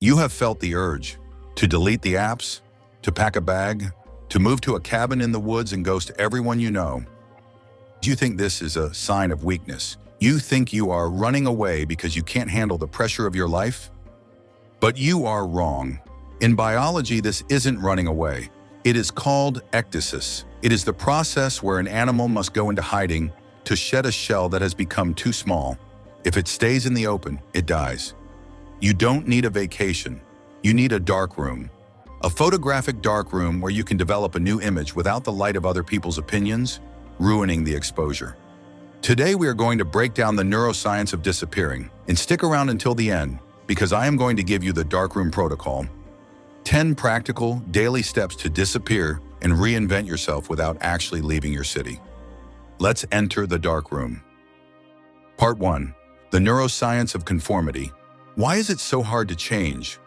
You have felt the urge to delete the apps, to pack a bag, to move to a cabin in the woods and ghost everyone you know. Do you think this is a sign of weakness? You think you are running away because you can't handle the pressure of your life? But you are wrong. In biology, this isn't running away. It is called ecdysis. It is the process where an animal must go into hiding to shed a shell that has become too small. If it stays in the open, it dies. You don't need a vacation. You need a dark room. A photographic dark room where you can develop a new image without the light of other people's opinions, ruining the exposure. Today we are going to break down the neuroscience of disappearing, and stick around until the end, because I am going to give you the darkroom protocol. 10 practical, daily steps to disappear and reinvent yourself without actually leaving your city. Let's enter the darkroom. Part 1. The neuroscience of conformity. Why is it so hard to change?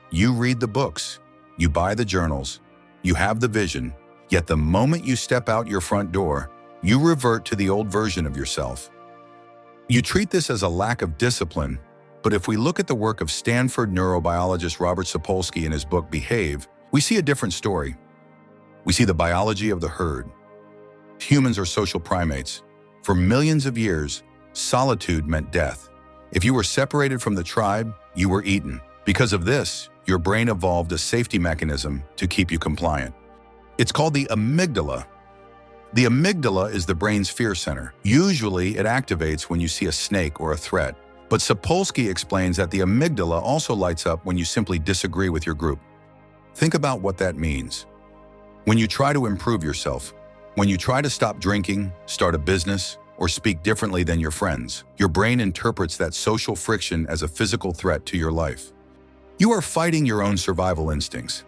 You read the books, you buy the journals, you have the vision, yet the moment you step out your front door, you revert to the old version of yourself. You treat this as a lack of discipline, but if we look at the work of Stanford neurobiologist Robert Sapolsky in his book Behave, we see a different story. We see the biology of the herd. Humans are social primates. For millions of years, solitude meant death. If you were separated from the tribe, you were eaten. Because of this, your brain evolved a safety mechanism to keep you compliant. It's called the amygdala. The amygdala is the brain's fear center. Usually, it activates when you see a snake or a threat. But Sapolsky explains that the amygdala also lights up when you simply disagree with your group. Think about what that means. When you try to improve yourself, when you try to stop drinking, start a business, or speak differently than your friends, your brain interprets that social friction as a physical threat to your life. You are fighting your own survival instincts.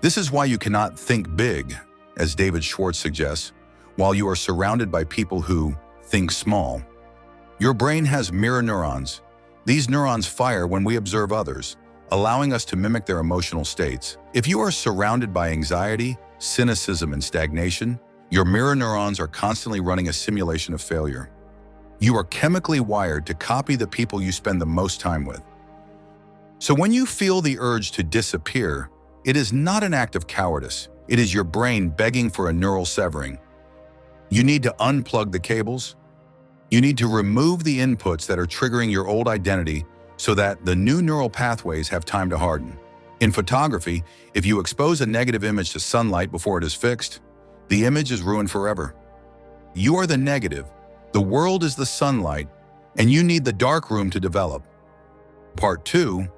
This is why you cannot think big, as David Schwartz suggests, while you are surrounded by people who think small. Your brain has mirror neurons. These neurons fire when we observe others, allowing us to mimic their emotional states. If you are surrounded by anxiety, cynicism, and stagnation, your mirror neurons are constantly running a simulation of failure. You are chemically wired to copy the people you spend the most time with. So when you feel the urge to disappear, it is not an act of cowardice. It is your brain begging for a neural severing. You need to unplug the cables. You need to remove the inputs that are triggering your old identity so that the new neural pathways have time to harden. In photography, if you expose a negative image to sunlight before it is fixed, the image is ruined forever. You are the negative, the world is the sunlight, and you need the dark room to develop. Part 2,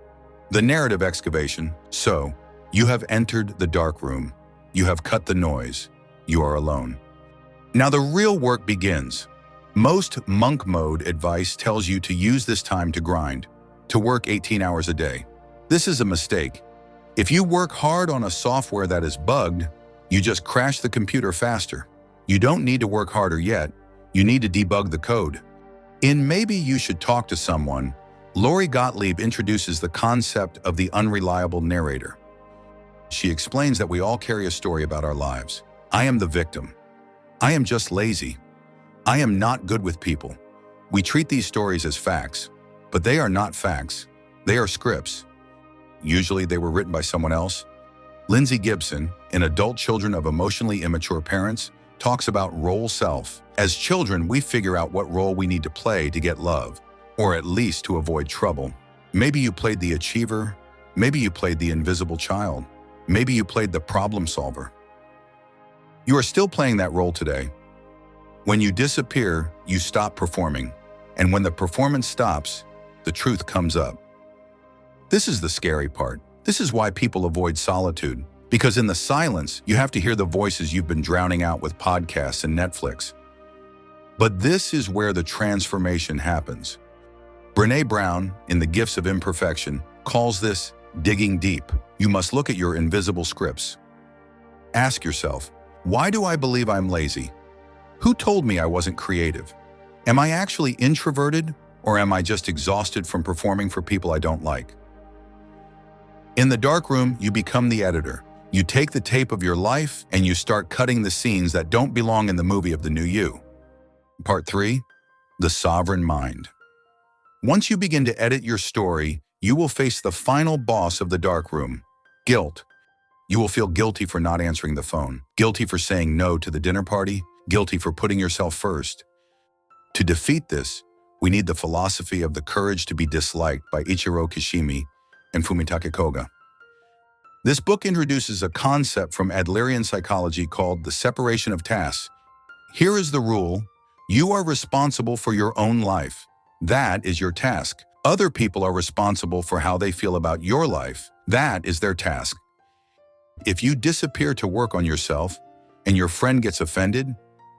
the narrative excavation. So, you have entered the dark room. You have cut the noise. You are alone. Now the real work begins. Most monk mode advice tells you to use this time to grind, to work 18 hours a day. This is a mistake. If you work hard on a software that is bugged, you just crash the computer faster. You don't need to work harder yet. You need to debug the code. In Maybe You Should Talk to Someone, Lori Gottlieb introduces the concept of the unreliable narrator. She explains that we all carry a story about our lives. I am the victim. I am just lazy. I am not good with people. We treat these stories as facts, but they are not facts. They are scripts. Usually they were written by someone else. Lindsay Gibson, in Adult Children of Emotionally Immature Parents, talks about role self. As children, we figure out what role we need to play to get love, or at least to avoid trouble. Maybe you played the achiever. Maybe you played the invisible child. Maybe you played the problem solver. You are still playing that role today. When you disappear, you stop performing. And when the performance stops, the truth comes up. This is the scary part. This is why people avoid solitude. Because in the silence, you have to hear the voices you've been drowning out with podcasts and Netflix. But this is where the transformation happens. Brené Brown, in The Gifts of Imperfection, calls this digging deep. You must look at your invisible scripts. Ask yourself, why do I believe I'm lazy? Who told me I wasn't creative? Am I actually introverted, or am I just exhausted from performing for people I don't like? In the dark room, you become the editor. You take the tape of your life and you start cutting the scenes that don't belong in the movie of the new you. Part 3, the sovereign mind. Once you begin to edit your story, you will face the final boss of the dark room, guilt. You will feel guilty for not answering the phone, guilty for saying no to the dinner party, guilty for putting yourself first. To defeat this, we need the philosophy of the courage to be disliked by Ichiro Kishimi and Fumitake Koga. This book introduces a concept from Adlerian psychology called the separation of tasks. Here is the rule: you are responsible for your own life. That is your task. Other people are responsible for how they feel about your life. That is their task. If you disappear to work on yourself and your friend gets offended,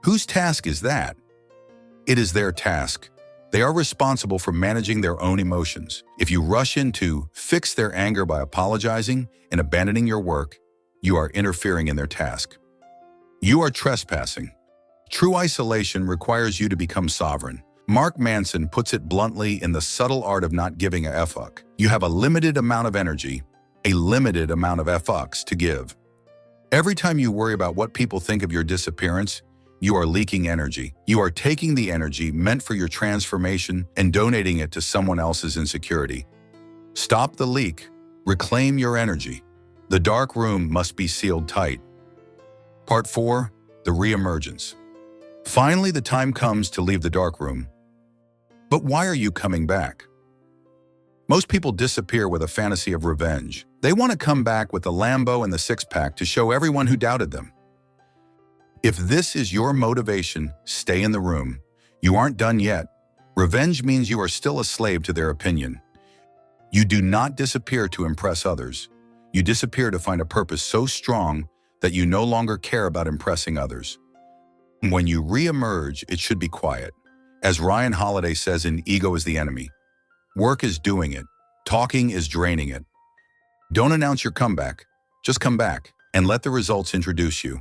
whose task is that? It is their task. They are responsible for managing their own emotions. If you rush in to fix their anger by apologizing and abandoning your work, you are interfering in their task. You are trespassing. True isolation requires you to become sovereign. Mark Manson puts it bluntly in The Subtle Art of Not Giving a Fuck. You have a limited amount of energy, a limited amount of fucks to give. Every time you worry about what people think of your disappearance, you are leaking energy. You are taking the energy meant for your transformation and donating it to someone else's insecurity. Stop the leak. Reclaim your energy. The dark room must be sealed tight. Part 4. The Re-Emergence. Finally, the time comes to leave the dark room. But why are you coming back? Most people disappear with a fantasy of revenge. They want to come back with the Lambo and the six-pack to show everyone who doubted them. If this is your motivation, stay in the room. You aren't done yet. Revenge means you are still a slave to their opinion. You do not disappear to impress others. You disappear to find a purpose so strong that you no longer care about impressing others. When you re-emerge, it should be quiet. As Ryan Holiday says in Ego is the Enemy, work is doing it. Talking is draining it. Don't announce your comeback. Just come back and let the results introduce you.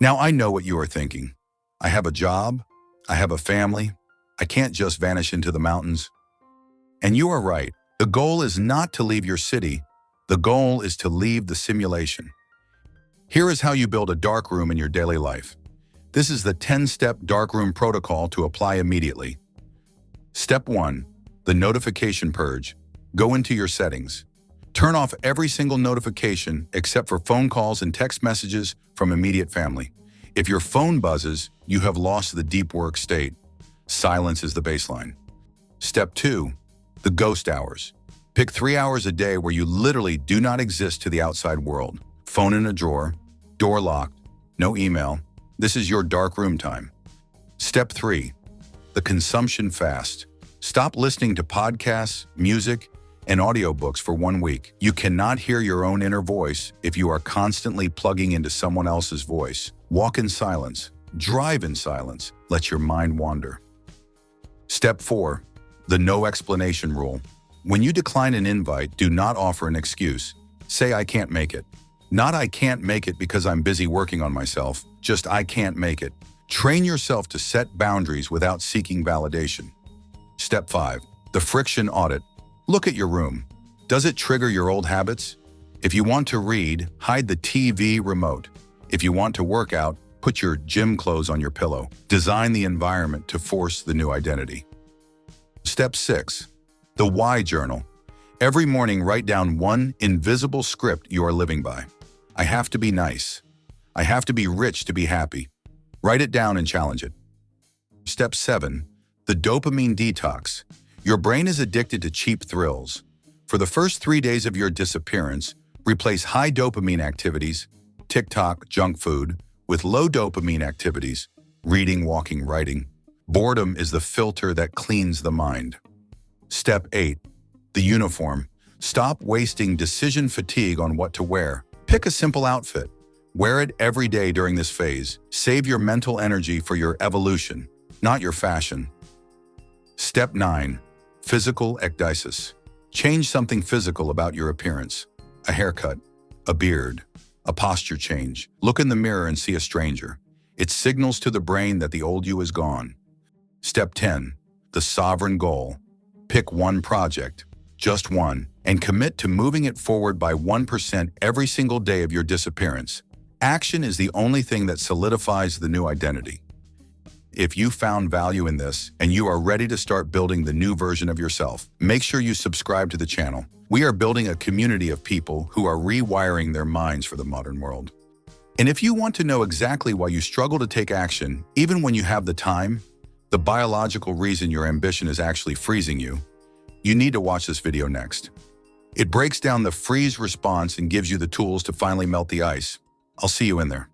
Now I know what you are thinking. I have a job. I have a family. I can't just vanish into the mountains. And you are right. The goal is not to leave your city. The goal is to leave the simulation. Here is how you build a dark room in your daily life. This is the 10-step darkroom protocol to apply immediately. Step 1. The notification purge. Go into your settings. Turn off every single notification except for phone calls and text messages from immediate family. If your phone buzzes, you have lost the deep work state. Silence is the baseline. Step 2. The ghost hours. Pick 3 hours a day where you literally do not exist to the outside world. Phone in a drawer, door locked, no email. This is your dark room time. Step 3. The consumption fast. Stop listening to podcasts, music, and audiobooks for 1 week. You cannot hear your own inner voice if you are constantly plugging into someone else's voice. Walk in silence. Drive in silence. Let your mind wander. Step 4. The no explanation rule. When you decline an invite, do not offer an excuse. Say, I can't make it. Not I can't make it because I'm busy working on myself. Just I can't make it. Train yourself to set boundaries without seeking validation. Step 5. The friction audit. Look at your room. Does it trigger your old habits? If you want to read, hide the TV remote. If you want to work out, put your gym clothes on your pillow. Design the environment to force the new identity. Step 6. The why journal. Every morning, write down one invisible script you are living by. I have to be nice. I have to be rich to be happy. Write it down and challenge it. Step 7. The dopamine detox. Your brain is addicted to cheap thrills. For the first 3 days of your disappearance, replace high dopamine activities, TikTok, junk food, with low dopamine activities, reading, walking, writing. Boredom is the filter that cleans the mind. Step 8. The uniform. Stop wasting decision fatigue on what to wear. Pick a simple outfit. Wear it every day during this phase. Save your mental energy for your evolution, not your fashion. Step 9. Physical ecdysis. Change something physical about your appearance. A haircut, a beard, a posture change. Look in the mirror and see a stranger. It signals to the brain that the old you is gone. Step 10. The sovereign goal. Pick one project, just one, and commit to moving it forward by 1% every single day of your disappearance. Action is the only thing that solidifies the new identity. If you found value in this and you are ready to start building the new version of yourself, make sure you subscribe to the channel. We are building a community of people who are rewiring their minds for the modern world. And if you want to know exactly why you struggle to take action, even when you have the time, the biological reason your ambition is actually freezing you, you need to watch this video next. It breaks down the freeze response and gives you the tools to finally melt the ice. I'll see you in there.